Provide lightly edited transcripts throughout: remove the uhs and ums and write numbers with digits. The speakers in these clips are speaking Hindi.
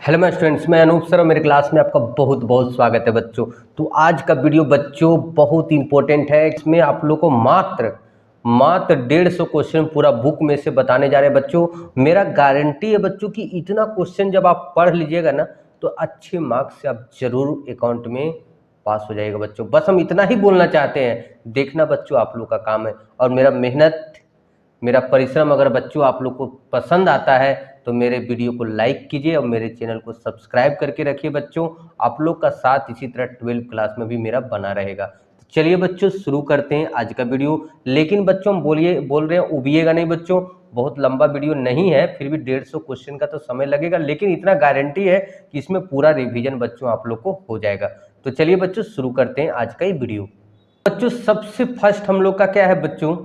हेलो माय स्टूडेंट्स, मैं अनूप सर और मेरे क्लास में आपका बहुत बहुत स्वागत है बच्चों। तो आज का वीडियो बच्चों बहुत इंपॉर्टेंट है। इसमें आप लोग को मात्र 150 क्वेश्चन पूरा बुक में से बताने जा रहे हैं बच्चों। मेरा गारंटी है बच्चों कि इतना क्वेश्चन जब आप पढ़ लीजिएगा ना तो अच्छे मार्क्स से आप जरूर अकाउंट में पास हो जाएगा बच्चों। बस हम इतना ही बोलना चाहते हैं, देखना बच्चों आप लोग का काम है। और मेरा मेहनत, मेरा परिश्रम अगर बच्चों आप लोग को पसंद आता है तो मेरे वीडियो को लाइक कीजिए और मेरे चैनल को सब्सक्राइब करके रखिए बच्चों। आप लोग का साथ इसी तरह 12th क्लास में भी मेरा बना रहेगा। तो चलिए बच्चों शुरू करते हैं आज का वीडियो। लेकिन बच्चों हम बोल रहे हैं उबिएगा नहीं बच्चों, बहुत लंबा वीडियो नहीं है, फिर भी 150 क्वेश्चन का तो समय लगेगा, लेकिन इतना गारंटी है कि इसमें पूरा रिविजन बच्चों आप लोग को हो जाएगा। तो चलिए बच्चों शुरू करते हैं आज का ये वीडियो। बच्चों सबसे फर्स्ट हम लोग का क्या है बच्चों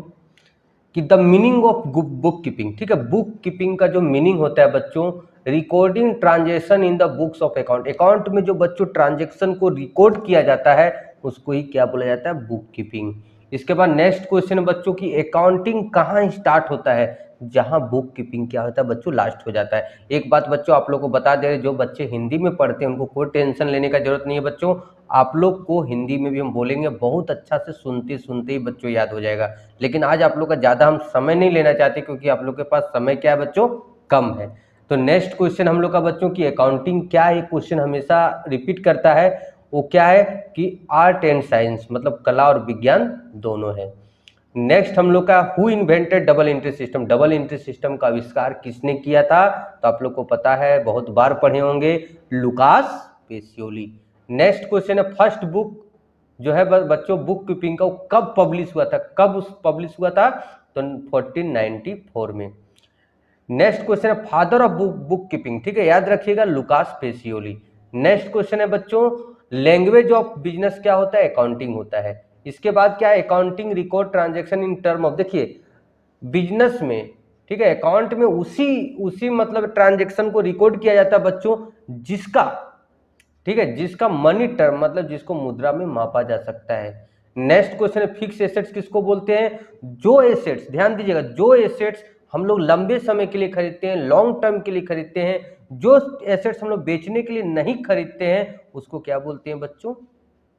कि the meaning of book keeping. ठीक है, बुक कीपिंग का जो मीनिंग होता है बच्चों, recording transaction in the books of account. Account में जो बच्चों ट्रांजेक्शन को रिकॉर्ड किया जाता है उसको ही क्या बोला जाता है, बुक कीपिंग। इसके बाद नेक्स्ट क्वेश्चन है बच्चों की अकाउंटिंग कहाँ स्टार्ट होता है, जहां बुक कीपिंग क्या होता है बच्चों, लास्ट हो जाता है। एक बात बच्चों आप लोग को बता दे रहे, जो बच्चे हिंदी में पढ़ते हैं उनको कोई टेंशन लेने का जरूरत नहीं है बच्चों। आप लोग को हिंदी में भी हम बोलेंगे, बहुत अच्छा से सुनते सुनते ही बच्चों याद हो जाएगा। लेकिन आज आप लोग का ज़्यादा हम समय नहीं लेना चाहते क्योंकि आप लोग के पास समय क्या है बच्चों, कम है। तो नेक्स्ट क्वेश्चन हम लोग का बच्चों की अकाउंटिंग क्या है, क्वेश्चन हमेशा रिपीट करता है। वो क्या है कि आर्ट एंड साइंस, मतलब कला और विज्ञान दोनों है। नेक्स्ट हम लोग का who invented double entry system. Double entry system का आविष्कार किसने किया था, तो आप लोग को पता है, बहुत बार पढ़े होंगे, लुकास पेसियोली। नेक्स्ट क्वेश्चन है फर्स्ट बुक जो है बच्चों बुक कीपिंग का, कब पब्लिश हुआ था, कब उस पब्लिश हुआ था, तो 1494 में। नेक्स्ट क्वेश्चन है फादर ऑफ बुक कीपिंग। ठीक है, याद रखिएगा लुकास पेसियोली। नेक्स्ट क्वेश्चन है बच्चों लैंग्वेज ऑफ बिजनेस क्या होता है, अकाउंटिंग होता है। इसके बाद क्या है, accounting record transaction in term of, देखिए बिजनेस में, ठीक है, अकाउंट में उसी उसी मतलब ट्रांजेक्शन को रिकॉर्ड किया जाता है बच्चों जिसका, ठीक है, जिसका मनी टर्म मतलब जिसको मुद्रा में मापा जा सकता है। नेक्स्ट क्वेश्चन है फिक्स एसेट्स किसको बोलते हैं, जो एसेट्स, ध्यान दीजिएगा, जो एसेट्स हम लोग लंबे समय के लिए खरीदते हैं, लॉन्ग टर्म के लिए खरीदते हैं, जो एसेट्स हम लोग बेचने के लिए नहीं खरीदते हैं उसको क्या बोलते हैं बच्चों,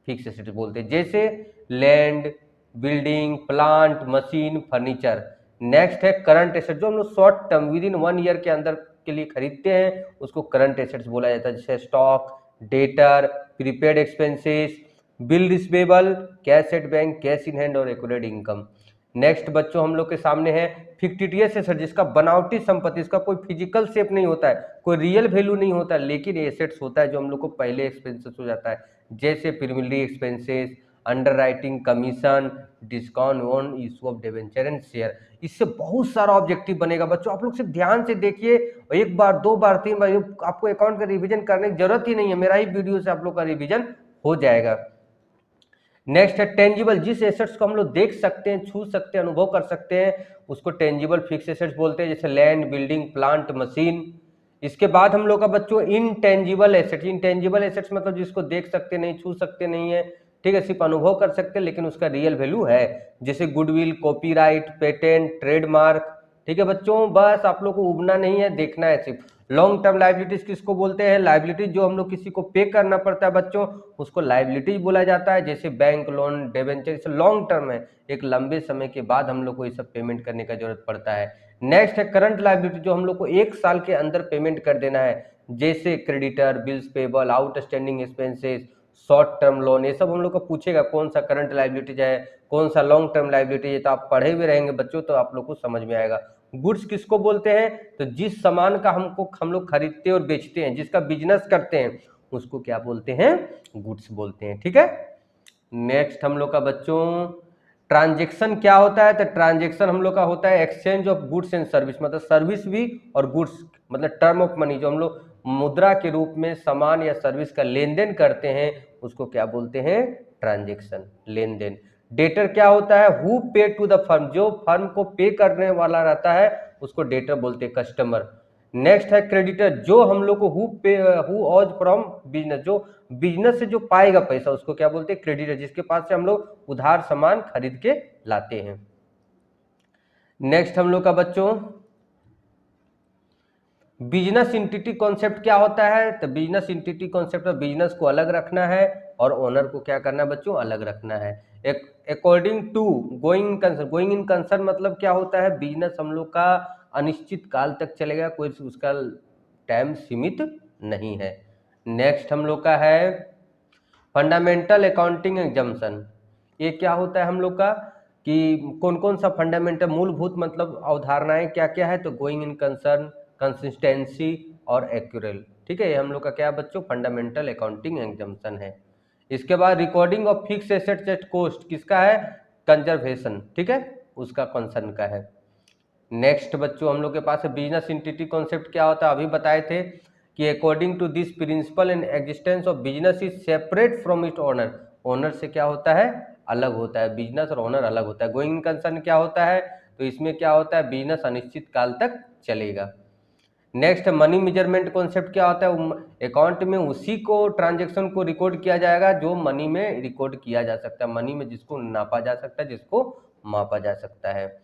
फिक्स एसेट्स बोलते हैं। जैसे land, building, plant, machine, furniture. Next है करंट एसेट, जो हम लोग short term with in 1 year के अंदर के लिए खरीदते हैं उसको करंट एसेट्स बोला जाता है। जैसे stock, debtor, prepaid expenses, bill receivable, cash at bank, cash in hand और एक्यूरेट इनकम। नेक्स्ट बच्चों हम लोग के सामने है फिक्टिटियस एसेट, जिसका बनावटी संपत्ति, इसका कोई फिजिकल शेप नहीं होता है, कोई रियल वैल्यू नहीं होता, लेकिन एसेट्स होता है जो हम लोग को पहले एक्सपेंसेस हो जाता है। जैसे preliminary expenses, under writing commission, discount on issue of debenture and share. इससे बहुत सारा ऑब्जेक्टिव बनेगा बच्चों, आप लोग सिर्फ ध्यान से देखिए, एक बार, दो बार, तीन बार, आपको अकाउंट का रिवीजन करने की जरूरत ही नहीं है, मेरा ही वीडियो से आप लोग का रिवीजन हो जाएगा। नेक्स्ट है टेंजिबल, जिस एसेट्स को हम लोग देख सकते हैं, छू सकते हैं, अनुभव कर सकते हैं उसको टेंजिबल फिक्स एसेट्स बोलते हैं, जैसे लैंड, बिल्डिंग, प्लांट, मशीन। इसके बाद हम लोग का बच्चों इनटेंजिबल एसेट्स। इनटेंजिबल एसेट्स मतलब जिसको देख सकते नहीं, छू सकते नहीं है, ठीक है, सिर्फ अनुभव कर सकते हैं लेकिन उसका रियल वैल्यू है, जैसे गुडविल, कॉपीराइट, पेटेंट, ट्रेडमार्क। ठीक है बच्चों, बस आप लोग को उबना नहीं है, देखना है सिर्फ। लॉन्ग टर्म लाइबिलिटीज किसको बोलते हैं, लाइबिलिटीज जो हम लोग किसी को पे करना पड़ता है बच्चों उसको लाइबिलिटीज बोला जाता है, जैसे bank loan, debenture, long term है, एक लंबे समय के बाद हम लोग को ये सब पेमेंट करने का जरूरत पड़ता है। नेक्स्ट है करंट लाइबिलिटी, जो हम लोग को 1 साल के अंदर पेमेंट कर देना है, जैसे creditor, bills payable, outstanding expenses, short term loan, ये सब हम लोग को पूछेगा कौन सा करंट लाइबिलिटीज है, कौन सा लॉन्ग टर्म लाइबिलिटी है। तो आप पढ़े हुए रहेंगे बच्चों तो आप लोग को समझ में आएगा। गुड्स किसको बोलते हैं, तो जिस सामान का हम लोग खरीदते और बेचते हैं, जिसका बिजनेस करते हैं उसको क्या बोलते हैं, गुड्स बोलते हैं। ठीक है, नेक्स्ट हम लोग का बच्चों ट्रांजेक्शन क्या होता है, तो ट्रांजेक्शन हम लोग का होता है exchange of goods and service, मतलब सर्विस भी और गुड्स, मतलब टर्म ऑफ मनी, जो हम लोग मुद्रा के रूप में सामान या सर्विस का लेन देन करते हैं उसको क्या बोलते हैं, ट्रांजेक्शन, लेन देन। डेटर क्या होता है, who pay to the firm, जो फर्म को पे करने वाला रहता है उसको डेटर बोलते हैं, कस्टमर। नेक्स्ट है क्रेडिटर, जो हम लोग को हु ऑज फ्रॉम बिजनेस, जो बिजनेस से जो पाएगा पैसा उसको क्या बोलते हैं, क्रेडिटर, जिसके पास से हम लोग उधार सामान खरीद के लाते हैं। नेक्स्ट हम लोग का बच्चों बिजनेस इंटिटी कॉन्सेप्ट क्या होता है? तो बिजनेस इंटिटी कॉन्सेप्ट में बिजनेस को अलग रखना है और ओनर को क्या करना है बच्चों? अलग रखना है। According to going in concern मतलब क्या होता है? बिजनेस हम लोग का अनिश्चित काल तक चलेगा, कोई उसका टाइम सीमित नहीं है। नेक्स्ट हम लोग का है फंडामेंटल अकाउंटिंग एग्जाम्पशन। ये क्या होता है हम लोग का कि कौन कौन सा फंडामेंटल मूलभूत मतलब अवधारणाएं क्या क्या है? तो गोइंग इन कंसर्न, कंसिस्टेंसी और एक्यूरेल। ठीक है, ये हम लोग का क्या है बच्चों? फंडामेंटल अकाउंटिंग एग्जाम्पशन है। इसके बाद recording of fix assets at cost किसका है? कंजर्वेशन। ठीक है, उसका कंसर्न का है। नेक्स्ट बच्चों हम लोग के पास है बिजनेस इंटिटी कॉन्सेप्ट क्या होता है? अभी बताए थे कि according to this principle and existence of business is separate from it owner. Owner से क्या होता है? अलग होता है। बिजनेस और ओनर अलग होता है। गोइंग कंसर्न क्या होता है? तो इसमें क्या होता है? बिजनेस अनिश्चित काल तक चलेगा। नेक्स्ट मनी मेजरमेंट कॉन्सेप्ट क्या होता है? अकाउंट में उसी को ट्रांजेक्शन को रिकॉर्ड किया जाएगा जो मनी में रिकॉर्ड किया जा सकता है, मनी में जिसको नापा जा सकता है, जिसको मापा जा सकता है।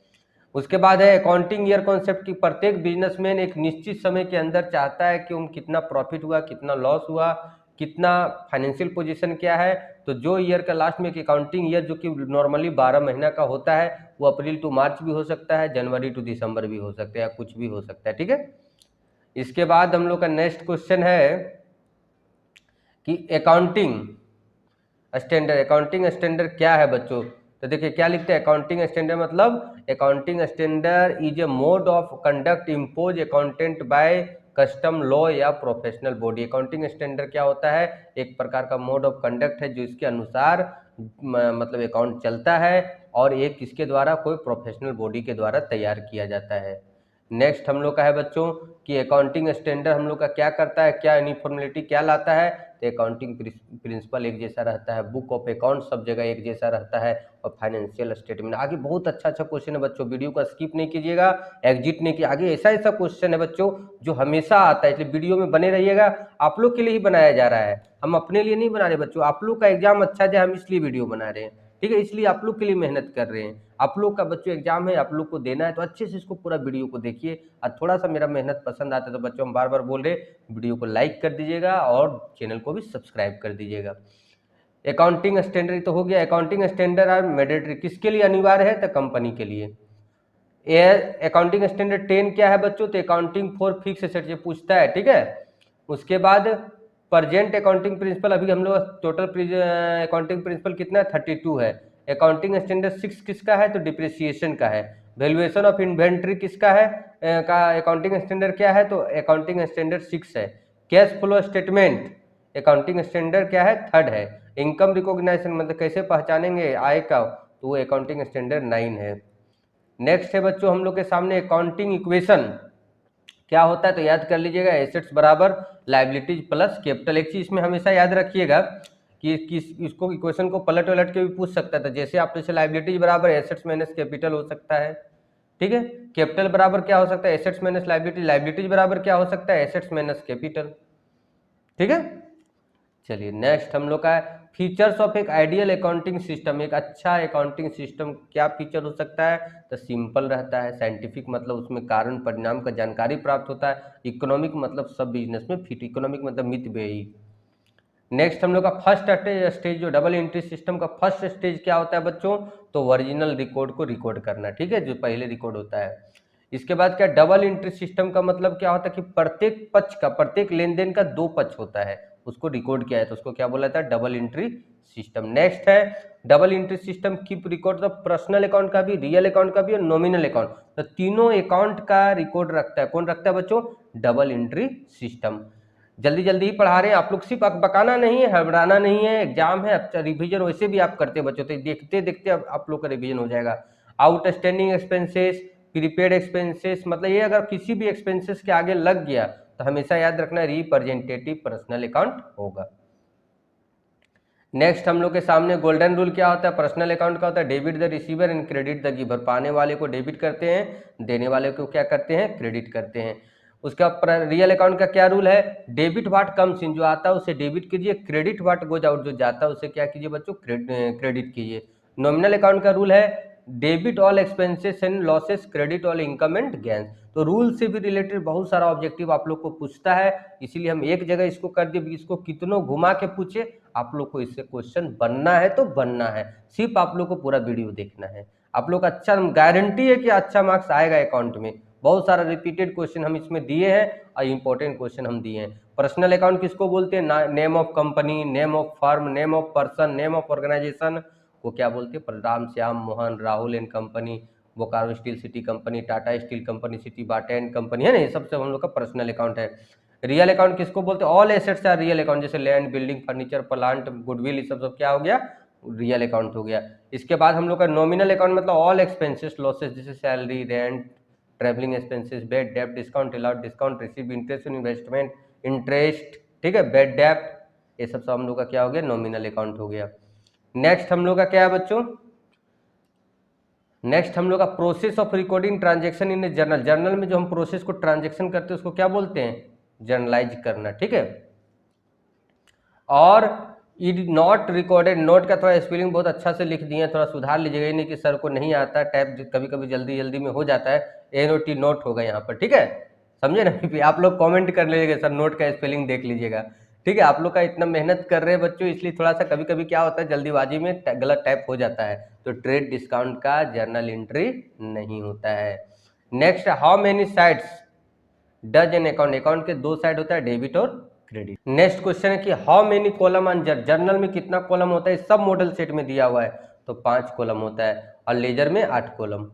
उसके बाद है अकाउंटिंग ईयर कॉन्सेप्ट की प्रत्येक बिजनेसमैन एक निश्चित समय के अंदर चाहता है कि कितना प्रॉफिट हुआ, कितना लॉस हुआ, कितना फाइनेंशियल पोजीशन क्या है। तो जो ईयर का लास्ट में एक अकाउंटिंग ईयर जो कि नॉर्मली 12 महीना का होता है, वो अप्रैल टू मार्च भी हो सकता है, जनवरी टू दिसंबर भी हो सकता है, या कुछ भी हो सकता है। ठीक है, इसके बाद हम लोग का नेक्स्ट क्वेश्चन है कि अकाउंटिंग स्टैंडर्ड क्या है बच्चों? तो देखिए क्या लिखते हैं अकाउंटिंग स्टैंडर्ड मतलब accounting standard is a mode of conduct impose accountant bye custom law या प्रोफेशनल बॉडी। अकाउंटिंग स्टैंडर्ड क्या होता है? एक प्रकार का मोड ऑफ कंडक्ट है जो इसके अनुसार मतलब अकाउंट चलता है और एक किसके द्वारा? कोई प्रोफेशनल बॉडी के द्वारा तैयार किया जाता है। नेक्स्ट हम लोग का है बच्चों कि अकाउंटिंग स्टैंडर्ड हम लोग का क्या करता है, क्या यूनिफॉर्मिलिटी क्या लाता है? तो अकाउंटिंग प्रिंसिपल एक जैसा रहता है, बुक ऑफ अकाउंट सब जगह एक जैसा रहता है, और फाइनेंशियल स्टेटमेंट। आगे बहुत अच्छा अच्छा क्वेश्चन है बच्चों, वीडियो को स्किप नहीं कीजिएगा, एग्जिट नहीं कीजिए। आगे ऐसा ऐसा क्वेश्चन है बच्चों जो हमेशा आता है, इसलिए वीडियो में बने रहिएगा। आप लोग के लिए ही बनाया जा रहा है, हम अपने लिए नहीं बना रहे बच्चों। आप लोग का एग्जाम अच्छा जाए हम इसलिए वीडियो बना रहे हैं। ठीक है, इसलिए आप लोग के लिए मेहनत कर रहे हैं। आप लोग का बच्चों एग्जाम है, आप लोग को देना है, तो अच्छे से इसको पूरा वीडियो को देखिए। और थोड़ा सा मेरा मेहनत पसंद आता है तो बच्चों हम बार बार बोल रहे, वीडियो को लाइक कर दीजिएगा और चैनल को भी सब्सक्राइब कर दीजिएगा। अकाउंटिंग स्टैंडर्ड तो हो गया। अकाउंटिंग स्टैंडर्ड और मैंडेटरी किसके लिए अनिवार्य है? तो कंपनी के लिए। अकाउंटिंग स्टैंडर्ड 10 क्या है बच्चों? तो अकाउंटिंग फॉर फिक्स एसेट्स, ये पूछता है। ठीक है, उसके बाद प्रेजेंट अकाउंटिंग प्रिंसिपल, अभी हम लोग टोटल अकाउंटिंग प्रिंसिपल कितना है? 32 है। अकाउंटिंग स्टैंडर्ड 6 किसका है? तो डिप्रिसिएशन का है। वैल्यूएशन ऑफ इन्वेंट्री किसका है? का अकाउंटिंग स्टैंडर्ड क्या है? तो अकाउंटिंग स्टैंडर्ड 6 है। Cash flow statement accounting standard क्या है? 3rd है। इनकम रिकॉग्निशन मतलब कैसे पहचानेंगे आय का, तो वो अकाउंटिंग स्टैंडर्ड 9 है। नेक्स्ट है बच्चों हम लोग के सामने अकाउंटिंग इक्वेशन क्या होता है? तो याद कर लीजिएगा, एसेट्स बराबर लायबिलिटीज प्लस कैपिटल। एक चीज इसमें हमेशा याद रखिएगा कि इसको इक्वेशन को पलट वलट के भी पूछ सकता था। जैसे आप जैसे लायबिलिटीज बराबर एसेट्स माइनस कैपिटल हो सकता है। ठीक है, कैपिटल बराबर क्या हो सकता है? Assets minus liabilities. लायबिलिटीज बराबर क्या हो सकता है? Assets minus capital. ठीक है, चलिए नेक्स्ट हम लोग का है फीचर्स ऑफ एक आइडियल अकाउंटिंग सिस्टम। एक अच्छा अकाउंटिंग सिस्टम क्या फीचर हो सकता है? तो सिंपल रहता है, साइंटिफिक मतलब उसमें कारण परिणाम का जानकारी प्राप्त होता है, इकोनॉमिक मतलब सब बिजनेस में फिट, इकोनॉमिक मतलब मितव्ययी। नेक्स्ट हम लोग का फर्स्ट स्टेज जो डबल एंट्री सिस्टम का फर्स्ट स्टेज क्या होता है बच्चों? तो ओरिजिनल रिकॉर्ड को रिकॉर्ड करना। ठीक है, जो पहले रिकॉर्ड होता है। इसके बाद क्या डबल एंट्री सिस्टम का मतलब क्या होता है कि प्रत्येक पक्ष का, प्रत्येक लेन देन का 2 पक्ष होता है, उसको रिकॉर्ड किया है, तो उसको क्या बोला जाता है? Double entry system. नेक्स्ट है double entry system keep record of personal account का भी, रियल अकाउंट का भी और नॉमिनल अकाउंट। तो तीनों अकाउंट का रिकॉर्ड रखता है। कौन रखता है बच्चों? Double entry system. जल्दी जल्दी ही पढ़ा रहे हैं आप लोग, सिर्फ बकाना नहीं है, हड़बड़ाना नहीं है, एग्जाम है। अच्छा रिवीजन वैसे भी आप करते बच्चों, तो देखते देखते अब आप लोग का रिवीजन हो जाएगा। आउटस्टैंडिंग एक्सपेंसेस, प्रीपेड एक्सपेंसेस, मतलब ये अगर किसी भी एक्सपेंसेस के आगे लग गया तो हमेशा याद रखना रिप्रेजेंटेटिव पर्सनल अकाउंट होगा। नेक्स्ट हम लोग के सामने गोल्डन रूल क्या होता है? पर्सनल अकाउंट का होता है debit the receiver and credit the giver. पाने वाले को डेबिट करते हैं, देने वाले को क्या करते हैं? क्रेडिट करते हैं। उसका रियल अकाउंट का क्या रूल है? डेबिट व्हाट कम्स इन, जो आता है उसे डेबिट कीजिए, क्रेडिट व्हाट गोज आउट, जो जाता है उसे क्या कीजिए बच्चों? क्रेडिट कीजिए। नॉमिनल अकाउंट का रूल है debit all expenses and losses, credit all income and gains. तो रूल से भी रिलेटेड बहुत सारा ऑब्जेक्टिव आप लोग को पूछता है, इसीलिए हम एक जगह इसको कर दिए। इसको कितनों घुमा के पूछे, आप लोग को इससे क्वेश्चन बनना है तो बनना है, सिर्फ आप लोग को पूरा वीडियो देखना है। आप लोग अच्छा, गारंटी है कि अच्छा मार्क्स आएगा अकाउंट में। बहुत सारा रिपीटेड क्वेश्चन हम इसमें दिए हैं और इंपॉर्टेंट क्वेश्चन हम दिए हैं। पर्सनल अकाउंट किसको बोलते हैं? Name of company, name of firm, name of person, name of organisation को क्या बोलते हैं? Ram, Shyam, Mohan, Rahul and company, Bokaro steel city company, Tata steel company, city Bata and company, है ना, ये सबसे हम लोग का पर्सनल अकाउंट है। रियल अकाउंट किसको बोलते हैं? All assets are real account, जैसे land, building, furniture, plant, goodwill, ये सब क्या हो गया? रियल अकाउंट हो गया। इसके बाद हम लोग का नॉमिनल अकाउंट मतलब ऑल एक्सपेंसेस, लॉसेस, जैसे salary, rent, travelling expenses, bad डेप्ट, discount allowed, discount receive, interest investment, interest, ठीक है, बेड डेप्ट, ये सब हम लोग का क्या हो गया? नॉमिनल अकाउंट हो गया। नेक्स्ट हम लोग का क्या है बच्चों? नेक्स्ट हम लोग का process of recording transaction in A journal. Journal में जो हम प्रोसेस को ट्रांजेक्शन करते हैं उसको क्या बोलते हैं? जर्नलाइज करना, ठीक है। और इड नॉट रिकॉर्डेड, नोट का थोड़ा स्पेलिंग बहुत अच्छा से लिख दिए, थोड़ा सुधार लीजिएगा, ये नहीं कि सर को नहीं आता, टाइप कभी कभी जल्दी जल्दी में हो जाता है, NOT नोट होगा यहाँ पर, ठीक है, समझे ना। आप लोग कमेंट कर लीजिएगा सर नोट का स्पेलिंग देख लीजिएगा, ठीक है। आप लोग का इतना मेहनत कर रहे हैं बच्चों, इसलिए थोड़ा सा कभी कभी क्या होता है, जल्दीबाजी में गलत टाइप हो जाता है, तो ट्रेड डिस्काउंट का जर्नल एंट्री नहीं होता है। Next, how many sides does an account? Account के दो साइड होता है, डेबिट और क्रेडिट। नेक्स्ट क्वेश्चन है कि how many column on journal में कितना कॉलम होता है? सब मॉडल सेट में दिया हुआ है तो 5 कॉलम होता है, और लेजर में 8 कॉलम।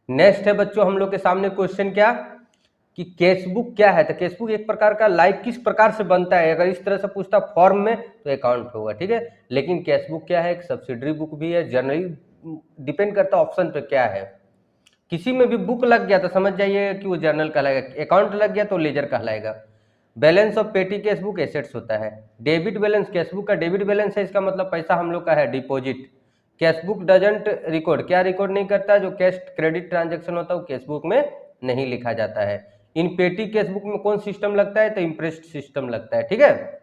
नेक्स्ट है बच्चों हम लोग के सामने क्वेश्चन क्या कि कैशबुक क्या है? तो कैशबुक एक प्रकार का लाइक किस प्रकार से बनता है? अगर इस तरह से पूछता फॉर्म में तो अकाउंट होगा, ठीक है, लेकिन कैशबुक क्या है? एक सब्सिडरी बुक भी है, जनरली डिपेंड करता है ऑप्शन पे क्या है। किसी में भी बुक लग गया तो समझ जाइए कि वो जर्नल कहलाएगा, अकाउंट लग गया तो लेजर कहलाएगा। बैलेंस ऑफ पेटी कैशबुक एसेट्स होता है। डेबिट बैलेंस, कैशबुक का डेबिट बैलेंस है, इसका मतलब पैसा हम लोग का है डिपॉजिट। कैशबुक डजंट रिकॉर्ड, क्या रिकॉर्ड नहीं करता? जो कैश क्रेडिट ट्रांजेक्शन होता है वो कैशबुक में नहीं लिखा जाता है। इन पेटी कैशबुक में कौन सिस्टम लगता है? तो इम्प्रेस्ड सिस्टम लगता है, ठीक है।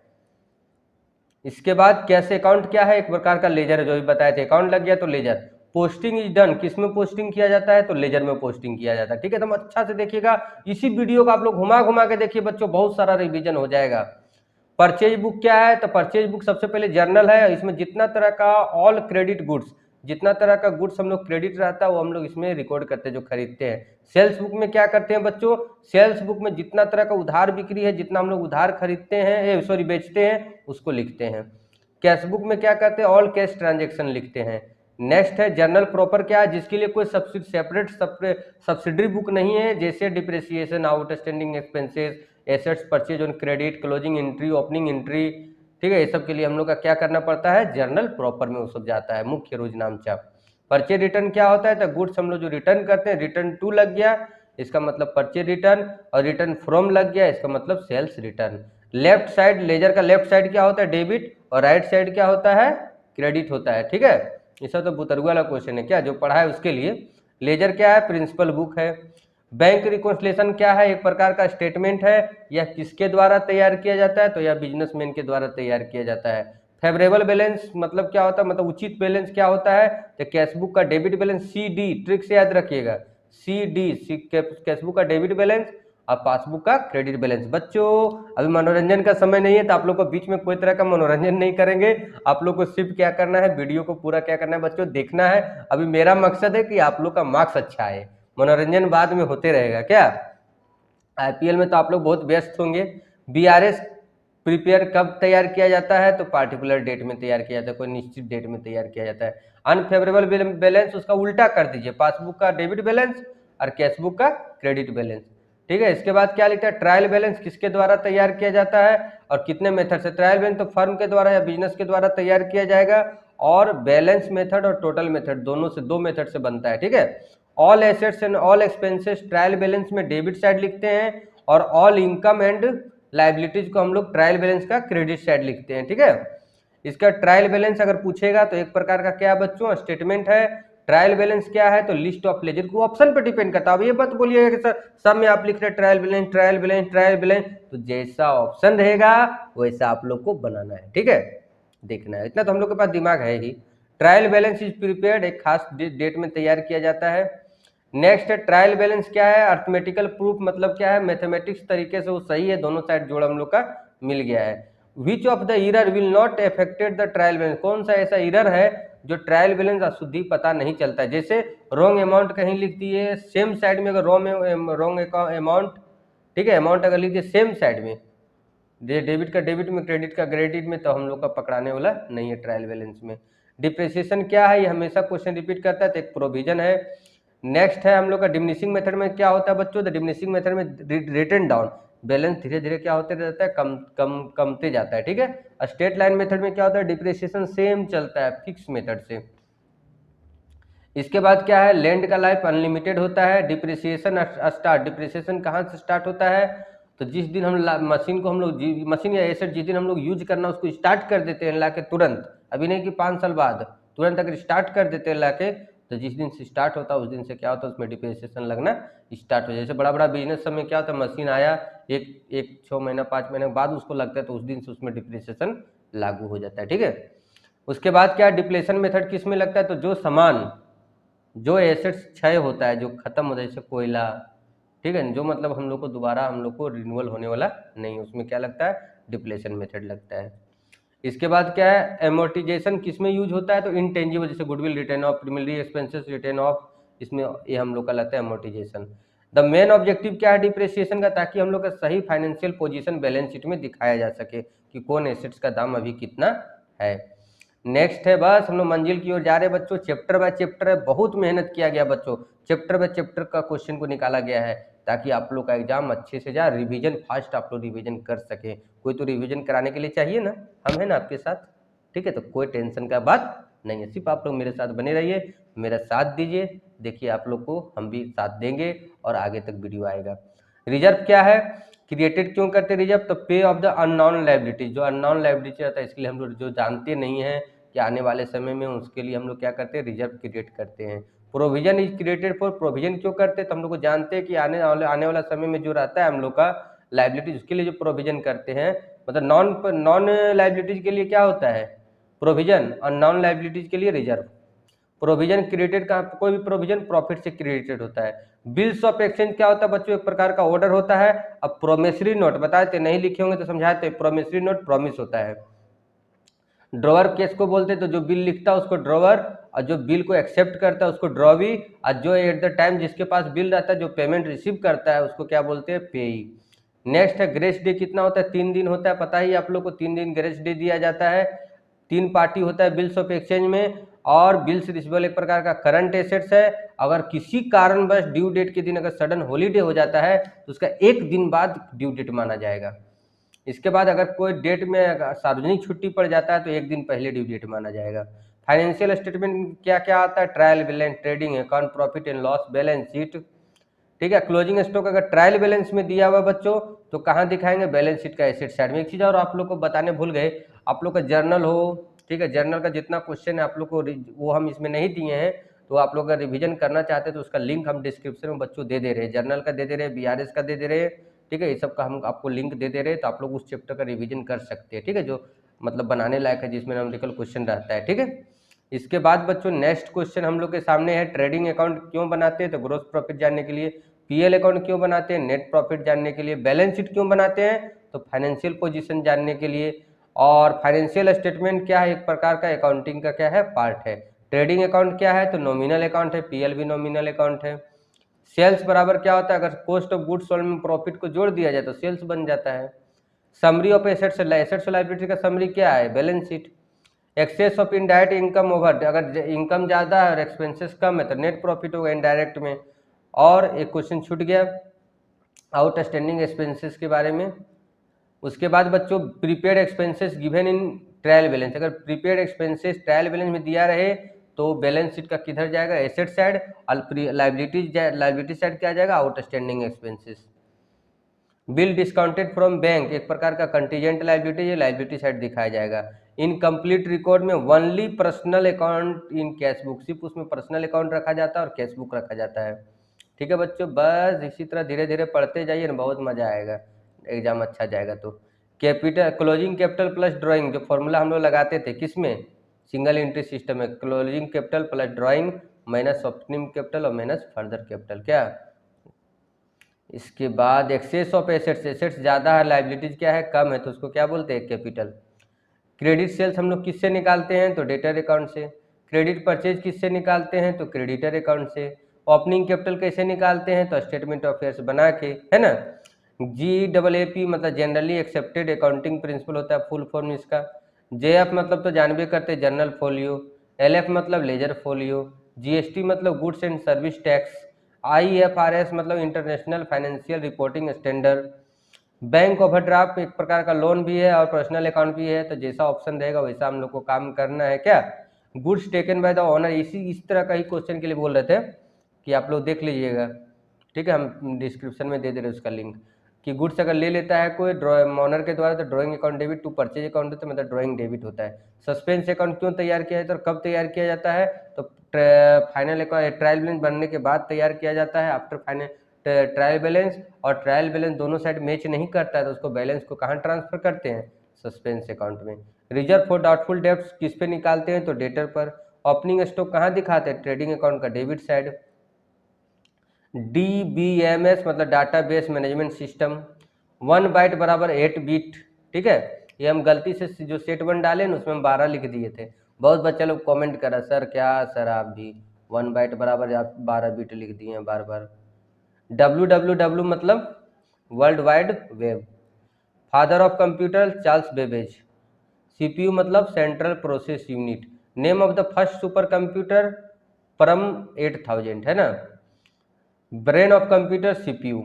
इसके बाद कैश अकाउंट क्या है? एक प्रकार का लेजर है, जो भी बताए थे, अकाउंट लग गया तो लेजर। पोस्टिंग इज डन, किस में पोस्टिंग किया जाता है? तो लेजर में पोस्टिंग किया जाता है, ठीक है। तो अच्छा से देखिएगा, इसी वीडियो को आप लोग घुमा घुमा के देखिए बच्चों, बहुत सारा रिवीजन हो जाएगा। परचेज बुक क्या है? तो परचेज बुक सबसे पहले जर्नल है, इसमें जितना तरह का ऑल क्रेडिट गुड्स, जितना तरह का गुड्स हम लोग क्रेडिट रहता है वो हम लोग इसमें रिकॉर्ड करते हैं, जो खरीदते हैं। सेल्स बुक में क्या करते हैं बच्चों? सेल्स बुक में जितना तरह का उधार बिक्री है, जितना हम लोग उधार खरीदते हैं, सॉरी बेचते हैं, उसको लिखते हैं। कैश बुक में क्या करते हैं? ऑल कैश ट्रांजेक्शन लिखते हैं। नेक्स्ट है जर्नल प्रॉपर, क्या है? जिसके लिए कोई सेपरेट सब्सिडरी बुक नहीं है, जैसे depreciation, outstanding expenses, assets purchase on credit, closing entry, opening entry, ठीक है, ये सब के लिए हम लोग का क्या करना पड़ता है? जर्नल प्रॉपर में वो सब जाता है, मुख्य रोजनामचा। परचेज रिटर्न क्या होता है? तो गुड्स हम लोग जो रिटर्न करते हैं, रिटर्न टू लग गया इसका मतलब परचेज रिटर्न, और रिटर्न फ्रॉम लग गया इसका मतलब sales return. Left side, ledger का लेफ्ट साइड क्या होता है? डेबिट, और राइट साइड क्या होता है? क्रेडिट होता है, ठीक है। इसका तो बुतरगु वाला क्वेश्चन है, क्या जो पढ़ा है उसके लिए। लेजर क्या है? प्रिंसिपल बुक है। बैंक रिकॉन्सिलेशन क्या है? एक प्रकार का स्टेटमेंट है, यह किसके द्वारा तैयार किया जाता है? तो यह बिजनेसमैन के द्वारा तैयार किया जाता है। फेवरेबल बैलेंस मतलब क्या होता है? मतलब उचित बैलेंस क्या होता है? तो कैशबुक का डेबिट बैलेंस CD, ट्रिक से याद रखिएगा, CD कैशबुक का डेबिट बैलेंस और पासबुक का क्रेडिट बैलेंस। बच्चों अभी मनोरंजन का समय नहीं है, तो आप लोग को बीच में कोई तरह का मनोरंजन नहीं करेंगे, आप लोग को सिर्फ क्या करना है, वीडियो को पूरा क्या करना है बच्चों, देखना है। अभी मेरा मकसद है कि आप लोग का मार्क्स अच्छा आए, मनोरंजन बाद में होते रहेगा। क्या IPL में तो आप लोग बहुत व्यस्त होंगे। BRS प्रिपेयर कब तैयार किया जाता है? तो पार्टिकुलर डेट में तैयार किया जाता है, कोई निश्चित डेट में तैयार किया जाता है। अनफेवरेबल बैलेंस उसका उल्टा कर दीजिए, पासबुक का डेबिट बैलेंस और कैशबुक का क्रेडिट बैलेंस, ठीक है। इसके बाद क्या लिखता है? ट्रायल बैलेंस किसके द्वारा तैयार किया जाता है और कितने मेथड से? ट्रायल बैलेंस तो फर्म के द्वारा या बिजनेस के द्वारा तैयार किया जाएगा, और बैलेंस मेथड और टोटल मेथड दोनों से, 2 मेथड से बनता है, ठीक है। All assets and all expenses trial balance में डेबिट साइड लिखते हैं, और ऑल इनकम एंड लाइबिलिटीज को हम लोग ट्रायल बैलेंस का क्रेडिट साइड लिखते हैं, ठीक है। इसका ट्रायल बैलेंस अगर पूछेगा तो एक प्रकार का क्या बच्चों? स्टेटमेंट है। ट्रायल बैलेंस क्या है? तो लिस्ट ऑफ लेजर को ऑप्शन पे डिपेंड करता है। अब ये मत बोलिएगा कि सर सब में आप लिख रहे trial balance trial balance trial balance, तो जैसा ऑप्शन रहेगा वैसा आप लोग को बनाना है, ठीक है, देखना है, इतना तो हम लोग के पास दिमाग है ही, ट्रायल बैलेंस इज प्रिपेयर्ड, एक खास डेट में तैयार किया जाता है। नेक्स्ट है ट्रायल बैलेंस क्या है, अर्थमेटिकल प्रूफ मतलब क्या है, मैथमेटिक्स तरीके से वो सही है, दोनों साइड जोड़ हम लोग का मिल गया है। Which of the error will not affected the trial balance, कौन सा ऐसा ईरर है जो ट्रायल बैलेंस अशुद्धि पता नहीं चलता है। जैसे रॉन्ग अमाउंट कहीं लिख दिए, सेम साइड में अगर रॉन्ग अमाउंट, ठीक है, अमाउंट अगर लिख दिए सेम साइड में, डेबिट का डेबिट में, क्रेडिट का क्रेडिट में, तो हम लोग का पकड़ाने वाला नहीं है ट्रायल बैलेंस में। डिप्रिसिएशन क्या है, ये हमेशा क्वेश्चन रिपीट करता है, तो एक प्रोविजन है। नेक्स्ट है हम लोग का डिमिनिशिंग मेथड में क्या होता है बच्चों, तो डिमिनिशिंग मेथड में रिटर्न डाउन, बैलेंस धीरे धीरे क्या होते रहता है, कमते जाता है, ठीक है। स्ट्रेट लाइन मेथड में क्या होता है, डिप्रिसिएशन सेम चलता है फिक्स मेथड से। इसके बाद क्या है, लैंड का लाइफ अनलिमिटेड होता है। डिप्रिसिएशन स्टार्ट, डिप्रिसिएशन कहाँ से स्टार्ट होता है, तो जिस दिन हम मशीन को हम लोग मशीन या एसेट जिस दिन हम लोग यूज करना उसको स्टार्ट कर देते हैं लाके तुरंत, अभी नहीं कि 5 साल बाद, तुरंत अगर स्टार्ट कर देते हैं लाके, तो जिस दिन से स्टार्ट होता है उस दिन से क्या होता है, उसमें डिप्रिसिएशन लगना स्टार्ट हो जाए। जैसे बड़ा बड़ा बिजनेस सब में क्या होता है, मशीन आया एक 6 महीना 5 महीने बाद उसको लगता है, तो उस दिन से उसमें डिप्रिसिएशन लागू हो जाता है, ठीक है। उसके बाद क्या, डिप्लेशन मेथड किस में लगता है, तो जो सामान, जो एसेट्स क्षय होता है, जो खत्म हो जाए, जैसे कोयला, ठीक है, जो मतलब हम लोग को दोबारा हम लोग को रिन्यूअल होने वाला नहीं, उसमें क्या लगता है, डिप्लेशन मेथड लगता है। इसके बाद क्या है, एमोर्टाइजेशन किस में यूज होता है, तो इनटेंजिबल, जैसे goodwill written off, preliminary expenses written off, इसमें ये हम लोग का लगता है एमोर्टाइजेशन। द मेन ऑब्जेक्टिव क्या है डिप्रिसिएशन का, ताकि हम लोग का सही फाइनेंशियल पोजीशन बैलेंस शीट में दिखाया जा सके कि कौन एसेट्स का दाम अभी कितना है। नेक्स्ट है, बस हम लोग मंजिल की ओर जा रहे हैं बच्चों, चैप्टर बाय चैप्टर है, बहुत मेहनत किया गया बच्चों, चैप्टर बाय चैप्टर का क्वेश्चन को निकाला गया है, ताकि आप लोग का एग्जाम अच्छे से जाए, रिवीजन फास्ट आप लोग रिवीजन कर सके। कोई तो रिवीजन कराने के लिए चाहिए ना, हम है ना आपके साथ, ठीक है, तो कोई टेंशन का बात नहीं है, सिर्फ आप लोग मेरे साथ बने रहिए, मेरा साथ दीजिए, देखिए आप लोग को हम भी साथ देंगे और आगे तक वीडियो आएगा। रिजर्व क्या है, क्रिएटेड क्यों करते रिजर्व, तो पे ऑफ द अननोन लायबिलिटी, जो अननोन लायबिलिटी रहता है इसके लिए हम लोग जो जानते नहीं है कि आने वाले समय में, उसके लिए हम लोग क्या करते हैं, रिजर्व क्रिएट करते हैं। Provision is created for, provision क्यों करते हैं, तो हम लोग को जानते हैं कि आने वाला समय में जो रहता है हम लोग का लायबिलिटी, उसके लिए जो प्रोविजन करते हैं, मतलब नॉन लायबिलिटीज के लिए क्या होता है प्रोविजन, और नॉन लायबिलिटीज के लिए रिजर्व। प्रोविजन क्रिएटेड का, कोई भी प्रोविजन प्रॉफिट से क्रिएटेड होता है। बिल्स ऑफ एक्सचेंज क्या होता है बच्चों, एक प्रकार का ऑर्डर होता है। अब प्रोमिसरी नोट बताते नहीं लिखे होंगे तो समझाते, प्रोमिसरी नोट प्रॉमिस होता है। ड्रॉवर केस को बोलते हैं, तो जो बिल लिखता है उसको ड्रॉवर, और जो बिल को एक्सेप्ट करता है उसको ड्रॉवी, और जो एट द टाइम जिसके पास बिल रहता है, जो पेमेंट रिसीव करता है उसको क्या बोलते हैं, पेई। नेक्स्ट है, ग्रेस डे कितना होता है, 3 दिन होता है, पता ही आप लोग को 3 दिन ग्रेस डे दिया जाता है। 3 पार्टी होता है बिल्स ऑफ एक्सचेंज में, और बिल्स रिसीवेबल एक प्रकार का करंट एसेट्स है। अगर किसी कारणवश ड्यू डेट के दिन अगर सडन हॉलीडे हो जाता है तो उसका 1 दिन बाद ड्यू डेट माना जाएगा। इसके बाद अगर कोई डेट में सार्वजनिक छुट्टी पड़ जाता है तो 1 दिन पहले ड्यू डेट माना जाएगा। फाइनेंशियल स्टेटमेंट क्या क्या आता है, trial balance, trading account, profit and loss, balance sheet, ठीक है। क्लोजिंग स्टॉक अगर ट्रायल बैलेंस में दिया हुआ बच्चों तो कहाँ दिखाएंगे, बैलेंस शीट का एसेट साइड में। एक चीज़ और आप लोग को बताने भूल गए, आप लोग का जर्नल हो, ठीक है, जर्नल का जितना क्वेश्चन है आप लोग को वो हम इसमें नहीं दिए हैं, तो आप लोग अगर रिवीजन करना चाहते हैं तो उसका लिंक हम डिस्क्रिप्शन में बच्चों दे दे रहे हैं, जर्नल का दे दे रहे हैं, बीआरएस का दे दे रहे हैं, ठीक है, ये सब का हम आपको लिंक दे दे रहे हैं, तो आप लोग उस चैप्टर का रिवीजन कर सकते हैं, ठीक है, जो मतलब बनाने लायक है, जिसमें न्यूमेरिकल क्वेश्चन रहता है, ठीक है। इसके बाद बच्चों नेक्स्ट क्वेश्चन हम लोग के सामने है, ट्रेडिंग अकाउंट क्यों बनाते हैं, तो ग्रोस प्रॉफिट जानने के लिए। पीएल अकाउंट क्यों बनाते हैं, नेट प्रॉफिट जानने के लिए। बैलेंस शीट क्यों बनाते हैं, तो फाइनेंशियल पोजीशन जानने के लिए। और फाइनेंशियल स्टेटमेंट क्या है, एक प्रकार का अकाउंटिंग का क्या है, पार्ट है। ट्रेडिंग अकाउंट क्या है, तो नॉमिनल अकाउंट है, पीएल भी नॉमिनल अकाउंट है। सेल्स बराबर क्या होता है, अगर कॉस्ट ऑफ गुड्स सोल्ड में प्रॉफिट को जोड़ दिया जाए तो सेल्स बन जाता है। समरी ऑफ एसेट्स, एसेट्स और लायबिलिटी का समरी क्या है, balance sheet. Excess of indirect income over, अगर इनकम ज़्यादा है और एक्सपेंसेस कम है तो नेट प्रॉफिट होगा इनडायरेक्ट में। और एक क्वेश्चन छूट गया आउटस्टैंडिंग एक्सपेंसेस के बारे में। उसके बाद बच्चों prepaid expenses given in trial balance, अगर प्रीपेड एक्सपेंसेस ट्रायल बैलेंस में दिया रहे तो बैलेंस शीट का किधर जाएगा, एसेट साइड, और लाइबिलिटी साइड क्या जाएगा, outstanding expenses. Bill discounted from bank, एक प्रकार का कंटीजेंट लाइबिलिटी, ये लाइबिलिटी साइड दिखाया जाएगा। इनकम्प्लीट रिकॉर्ड में only personal account in cash book, सिर्फ उसमें पर्सनल अकाउंट रखा जाता है और कैश बुक रखा जाता है, ठीक है बच्चों। बस इसी तरह धीरे धीरे पढ़ते जाइए ना, बहुत मजा आएगा, एग्जाम अच्छा जाएगा। तो capital, closing capital plus drawing, जो फॉर्मूला हम लोग लगाते थे किस में, सिंगल एंट्री सिस्टम है, closing capital plus drawing minus opening capital और माइनस फर्दर कैपिटल। क्या इसके बाद एक्सेस ऑफ एसेट्स, एसेट्स ज़्यादा है, लाइबिलिटीज क्या है कम है, तो उसको क्या बोलते हैं कैपिटल। क्रेडिट सेल्स हम लोग किससे निकालते हैं, तो डेटर अकाउंट से। क्रेडिट परचेज किससे निकालते हैं, तो क्रेडिटर अकाउंट से। ओपनिंग कैपिटल कैसे निकालते हैं, तो स्टेटमेंट ऑफ अफेयर्स बना के, है ना। GAAP मतलब जनरली एक्सेप्टेड अकाउंटिंग प्रिंसिपल होता है, फुल फॉर्म इसका। JF मतलब तो जानबे करते जर्नल फोलियो। LF मतलब लेजर फोलियो। GST मतलब goods and service tax. IFRS मतलब international financial reporting standard. Bank overdraft एक प्रकार का लोन भी है और पर्सनल अकाउंट भी है, तो जैसा ऑप्शन रहेगा वैसा हम लोग को काम करना है। क्या goods taken by the owner, इस तरह का ही क्वेश्चन के लिए बोल रहे थे कि आप लोग देख लीजिएगा, ठीक है, हम डिस्क्रिप्शन में दे दे रहे उसका लिंक। कि गुड्स अगर ले लेता है कोई ओनर के द्वारा तो drawing account debit, to purchase account तो मतलब ड्राइंग डेबिट होता है। सस्पेंस अकाउंट क्यों तैयार किया जाता है और कब तैयार किया जाता है, तो फाइनल अकाउंट ट्रायल बैलेंस बनने के बाद तैयार किया जाता है, आफ्टर फाइनल ट्रायल बैलेंस। और ट्रायल बैलेंस दोनों साइड मैच नहीं करता है तो उसको बैलेंस को कहाँ ट्रांसफर करते हैं, सस्पेंस अकाउंट में। रिजर्व फॉर डाउटफुल डेब्ट्स किस पे निकालते हैं, तो डेटर पर। ओपनिंग स्टॉक कहाँ दिखाते हैं, ट्रेडिंग अकाउंट का डेबिट साइड। DBMS मतलब data base management system, 1 byte बराबर 8 बिट, ठीक है। ये हम गलती से जो सेट 1 डाले ना उसमें हम 12 लिख दिए थे। बहुत बच्चा लोग कमेंट करा सर क्या सर आप भी 1 बाइट बराबर आप 12 बिट लिख दिए हैं बार बार। WWW मतलब world wide web. Father of computer Charles Babbage. CPU मतलब central process unit. Name of the first super computer Param 8000, है ना। Brain of computer CPU।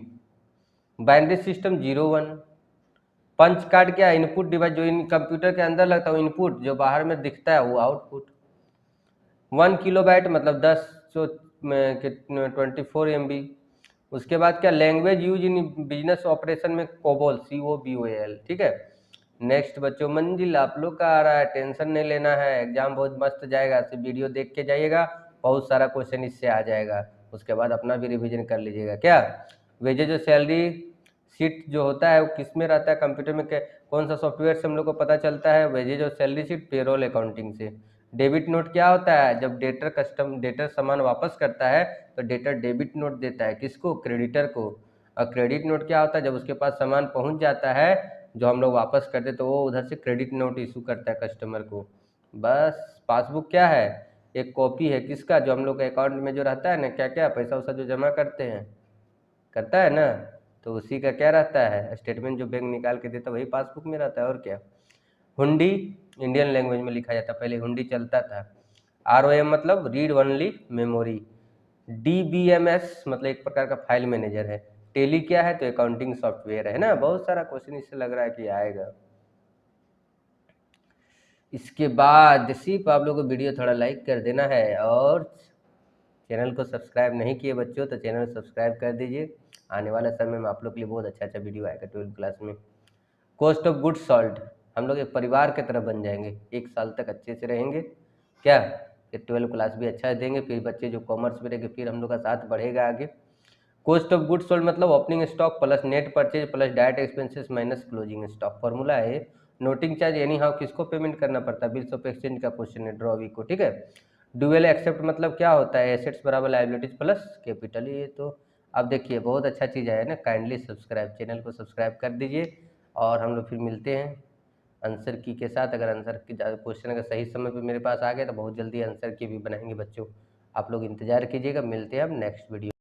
Binary system 01। Punch card क्या इनपुट डिवाइस, जो इन कंप्यूटर के अंदर लगता है वो इनपुट, जो बाहर में दिखता है वो आउटपुट। 1 किलोबाइट मतलब 10 जो 24 MB। उसके बाद क्या language use in business operation में कोबोल, COBOL, ठीक है। नेक्स्ट बच्चों मंजिल आप लोग का आ रहा है, टेंशन नहीं लेना है, एग्जाम बहुत मस्त जाएगा, सिर्फ वीडियो देख के जाइएगा, बहुत सारा क्वेश्चन इससे आ जाएगा, उसके बाद अपना भी रिवीजन कर लीजिएगा। क्या वेजेज और सैलरी शीट जो होता है वो किस में रहता है कंप्यूटर में, कौन सा सॉफ्टवेयर से हम लोग को पता चलता है, वेजेज और सैलरी शीट पेरोल अकाउंटिंग से। डेबिट नोट क्या होता है, जब डेटर सामान वापस करता है तो डेटर डेबिट नोट देता है किसको, क्रेडिटर को। और क्रेडिट नोट क्या होता है, जब उसके पास सामान पहुंच जाता है जो हम लोग वापस करते तो वो उधर से क्रेडिट नोट इशू करता है कस्टमर को। बस पासबुक क्या है, एक कॉपी है किसका, जो हम लोग के अकाउंट में जो रहता है ना, क्या क्या पैसा वैसा जो जमा करते हैं करता है ना, तो उसी का क्या रहता है स्टेटमेंट, जो बैंक निकाल के देता है वही पासबुक में रहता है और क्या। हुंडी इंडियन लैंग्वेज में लिखा जाता, पहले हुंडी चलता था। ROM मतलब रीड ओनली मेमोरी। DBMS मतलब एक प्रकार का फाइल मैनेजर है। टेली क्या है, तो अकाउंटिंग सॉफ्टवेयर है ना। बहुत सारा क्वेश्चन इससे लग रहा है कि आएगा। इसके बाद सिर्फ आप लोगों को वीडियो थोड़ा लाइक कर देना है और चैनल को सब्सक्राइब नहीं किए बच्चों तो चैनल सब्सक्राइब कर दीजिए। आने वाले समय में आप लोग के लिए बहुत अच्छा अच्छा वीडियो आएगा 12th क्लास में। कॉस्ट ऑफ गुड्स सोल्ड, हम लोग एक परिवार की तरह बन जाएंगे, 1 साल तक अच्छे से रहेंगे। क्या कि 12th क्लास भी अच्छा देंगे, फिर बच्चे जो कॉमर्स में रहेंगे फिर हम लोग का साथ बढ़ेगा आगे। कॉस्ट ऑफ गुड्स सोल्ड मतलब opening stock plus net purchase plus direct expenses minus closing stock. Formula है नोटिंग चार्ज एनी हाउ किसको पेमेंट करना पड़ता है, बिल्स ऑफ एक्सचेंज का क्वेश्चन है ड्रॉवी को, ठीक है। ड्यूअल एक्सेप्ट मतलब क्या होता है, एसेट्स बराबर लायबिलिटीज प्लस कैपिटल। ये तो अब देखिए बहुत अच्छा चीज़ है ना, काइंडली सब्सक्राइब, चैनल को सब्सक्राइब कर दीजिए और हम लोग फिर मिलते हैं आंसर की के साथ। अगर आंसर की क्वेश्चन अगर सही समय पे मेरे पास आ गया तो बहुत जल्दी आंसर की भी बनाएंगे बच्चों, आप लोग इंतजार कीजिएगा। मिलते हैं हम नेक्स्ट वीडियो।